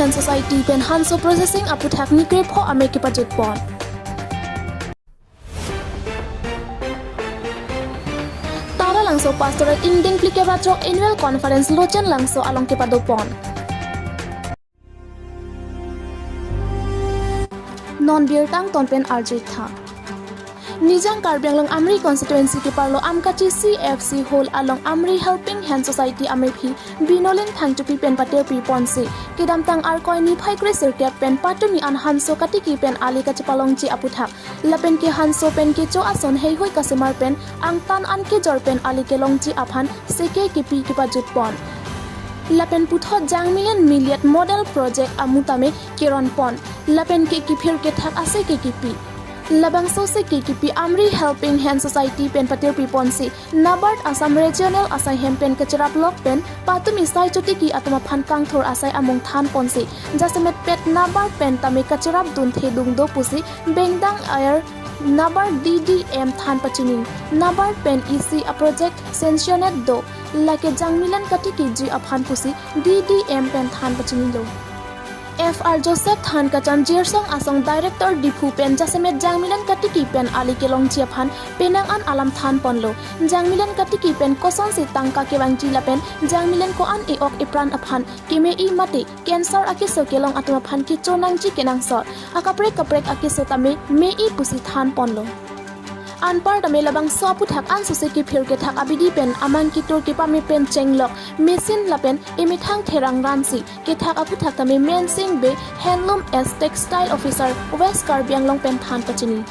Hand Society pen Hanso Processing aputhak nikrep ho ameki pajut pon. Tara langso pastoral inding plike batro annual conference lochen langso alongke padopon. Non beer tang tonpen arjitha. Nijang Karbi along Amri constituency ki parlo amkachi CFC hole along Amri Helping Hand Society amephi binolin Tangte pen pater pi ponsi kidam tang arkoi ni phai kre circuit pen patumi an hanso katiki pen ali kachi palongchi aputhak lapen ki hanso pen ki cho ason hei hoi kasemar pen ang tan an ki jor pen ali ke longchi aphan seke ki pi ki pajut pon lapen putho jangmilen milliet model project amutame kiron pon lapen ki phir ke thak ase ki pi Labang sose KKP Amri Helping Hand Society pen patir piponsi Nabard Assam Regional Asai Hempen Kachara Block pen patum isai chotiki atuma phan kangthor asai among than ponsi jasemet pet Nabard pen tame Kachara dun thedung do pusi bengdang air Nabard DDM than pachini Nabard pen EC a project sanctioned do like jangmilan katiki ji aphan pusi DDM pen than pachini do FR Joseph Than Kacham Jersong Asong Director Dipu Pen Jasemet Jangmilan Katiki Pen Ali Kelong Chiaphan Penang An Alam Than Ponlo Jangmilan Katiki Pen Koson Si Tangka Kewang Jila Pen Jangmilan Ko An Eok Ipran Aphan Kime I Mati Cancer Akiso Kelong Atumaphan Ki Chonang Chi Kenang Sor Akaprek Akiso Tame Me I Pusi Than Ponlo Anpar tame labang sopu thak an suseki phir ke thak abidi pen amang ki tur ki pami pen chenglok machine lapen emithang therang ransi ke thak apu thak tame men sing be handloom as textile officer West Karbi Anglong pen than pachini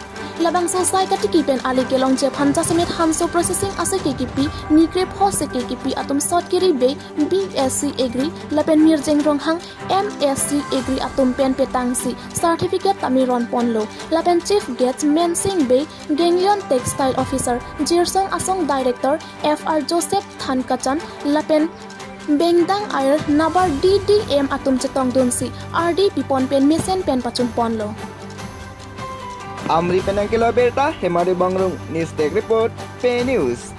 labang sosai katiki pen ali kelong je phanja samet hanso processing ase KKP nikrep ho se KKP atom sot kiri be BSc agri lapen mirjeng ronghang MSc agri atom pen petangsi certificate tamiron ponlo lapen chief guest men sing be genglion textile officer Jersong Asong director FR Joseph Than Kachan lapen bengdang air nabar DDM atom chetong donsi RD pipon pen mesen pen pachun ponlo Amri penangkilo Abirta, Hemari Bangrung, News Tech Report, Pini News.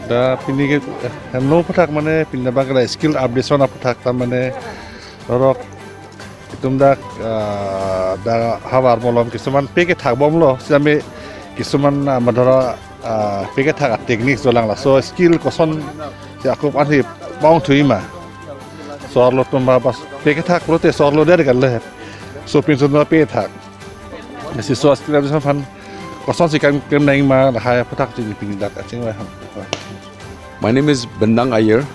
Da Pini ke no pathak mane pinna bagala skill updation pathak ta mane rok itumda da hawar molom kisuman peke thak bomlo same kisuman madara peke thak techniques jolang la so skill koson se akop anhi bang thuima sorlo tumba bas peke thak prote sorlo der galle so pinso na pe thak si so skill updation fan koson si kan nai ma ha pathak ji ping dak aching My name is Bendang Ayer.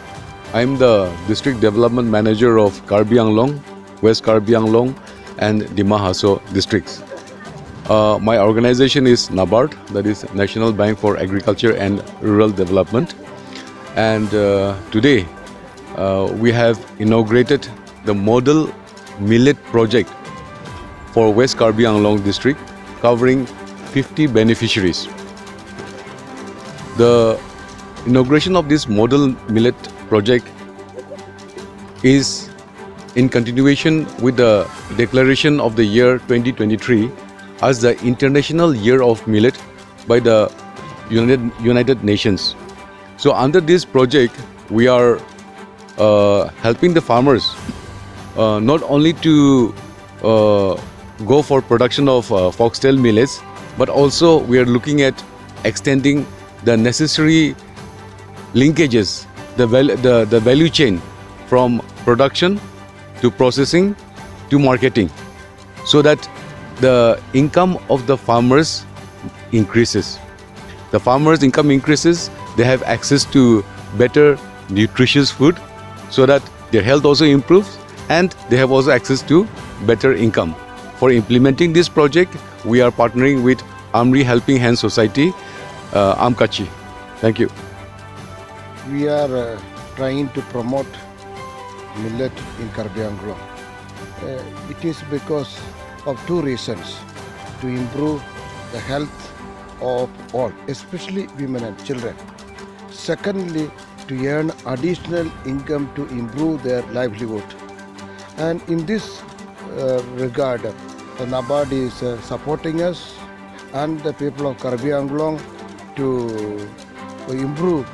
I'm the District Development Manager of Karbi Anglong, West Karbi Anglong and Dimahaso districts. My organization is NABARD, that is National Bank for Agriculture and Rural Development. And today we have inaugurated the model millet project for West Karbi Anglong district covering 50 beneficiaries. The inauguration of this model millet project is in continuation with the declaration of the year 2023 as the International Year of Millet by the United Nations. So under this project, we are helping the farmers not only to go for production of foxtail millets, but also we are looking at extending the necessary linkages, the value chain from production to processing to marketing, so that the income of the farmers increases. The farmers' income increases, they have access to better nutritious food so that their health also improves and they have also access to better income. For implementing this project, we are partnering with Amri Helping Hand Society, Amkachi. Thank you. We are trying to promote millet in Karbi Anglong. It is because of two reasons: to improve the health of all, especially women and children. Secondly, to earn additional income to improve their livelihood. And in this regard, the NABARD is supporting us and the people of Karbi Anglong to improve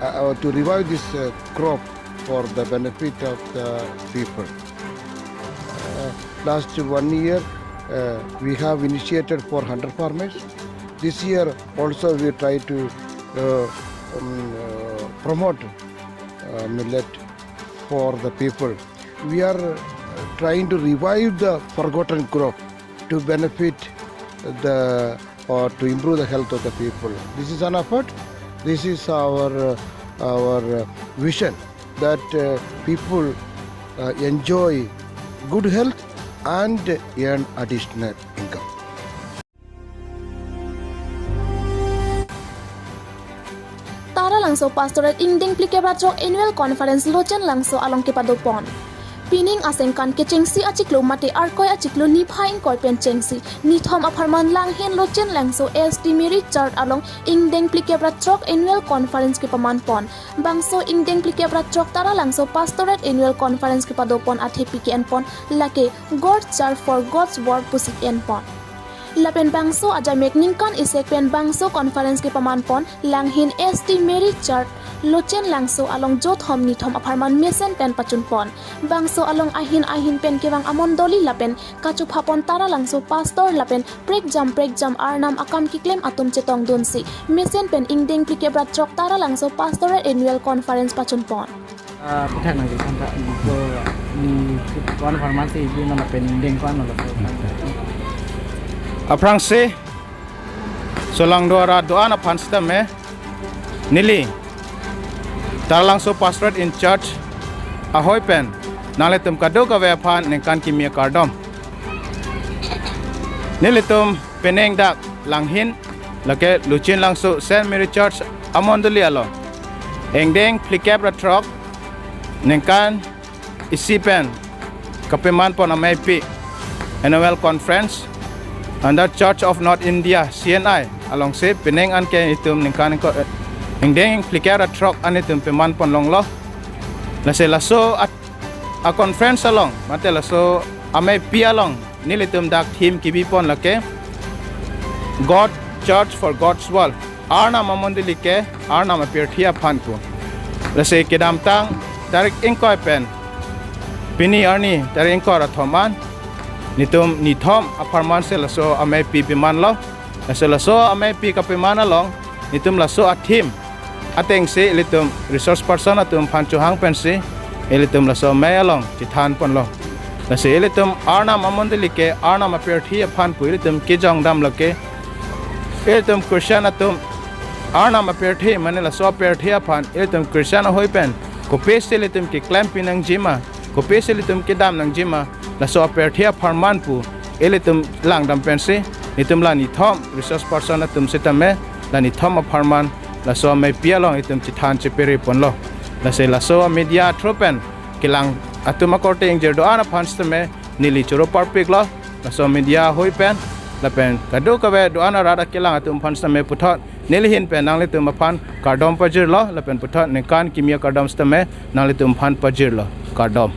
or to revive this crop for the benefit of the people. Last 1 year, we have initiated for 100 farmers. This year also we try to promote millet for the people. We are trying to revive the forgotten crop to benefit or to improve the health of the people. This is an effort. This is our vision that people enjoy good health and earn additional income. Tara langso pastorate ingding plikebratrok annual conference lochen langso along kepadopon. Pining asengkan ke chengsi achiklo mate arkoi achiklo ni phain korpen chengsi ni thom apharman langhen lochen langso ST Mary Church along ingdeng plikebratrok annual conference ke paman pon bangso ingdeng plikebratrok tara langso pastorate annual conference ke padopon athepi ke enpon lake God Church for God's word pusik enpon lapen bangso aja mekningkan isekpen bangso conference ke pamanpon langhin ST Mary Church lochen langso along jothom nithom aparman mesen pen pachunpon bangso along ahin pen kewang amondoli lapen kachupapon tara langso pastor lapen prek jam arnam akam kiklem atum chetong donsi mesen pen ingdeng plikebrat chok tara langso pastoral annual conference pachunpon Putak nanti sampai di konfirmasi di mana pending kon Aprangse solang doa na pansta me nili tarlang so pastorate in church ahoy pen nale tum kado ka ve phan nengkan kimia kardom nili tum peneng dak langhin lake luchin lang so Saint Mary Church amondoli alo engdeng plikebra truck nengkan isi pen kapeman pon amaipi annual conference under Church of North India CNI alongside peneng an ke itum ningkan ko engdeng plikera truck an itum peman pon long lo laso a conference along mate laso ame pi along nilitum dak team kibi pon lake God Church for God's world arna mamondili ke arna ma pirthia phan ko lase kedam tang tarik ingkoi pen Pini arni tarik ingkoi rathoman nitum nithom aparman se laso ame pi piman lo laso ame pi kapiman along nitum laso athim ateng se litum resource person atum phanchu hang pen se elitum laso me along chithan pon lo lase elitum arna mamondili ke arna ma perthi phan pu elitum ke jong dam lake elitum christian atum arna ma perthi mane laso perthi phan elitum christian hoi pen ko pe se elitum ke clamp pinang jima ko pe se elitum ke dam nang jima laso perthia farman pu elitum lang dam pense nitum la ni thom resource person atum setame la ni thom farman laso me pialong itum chithan chepere ponlo laso media tropen kilang atuma korte ingjer do ana phanstame nili choro parpik lo laso media hoi pen la pen kadu ka ve do ana rada kilang atum phanstame puthot nilihin pen nang litum phan kardom pajir lo la pen puthot ne kan kimia kardom stame nang litum phan pajir lo kardom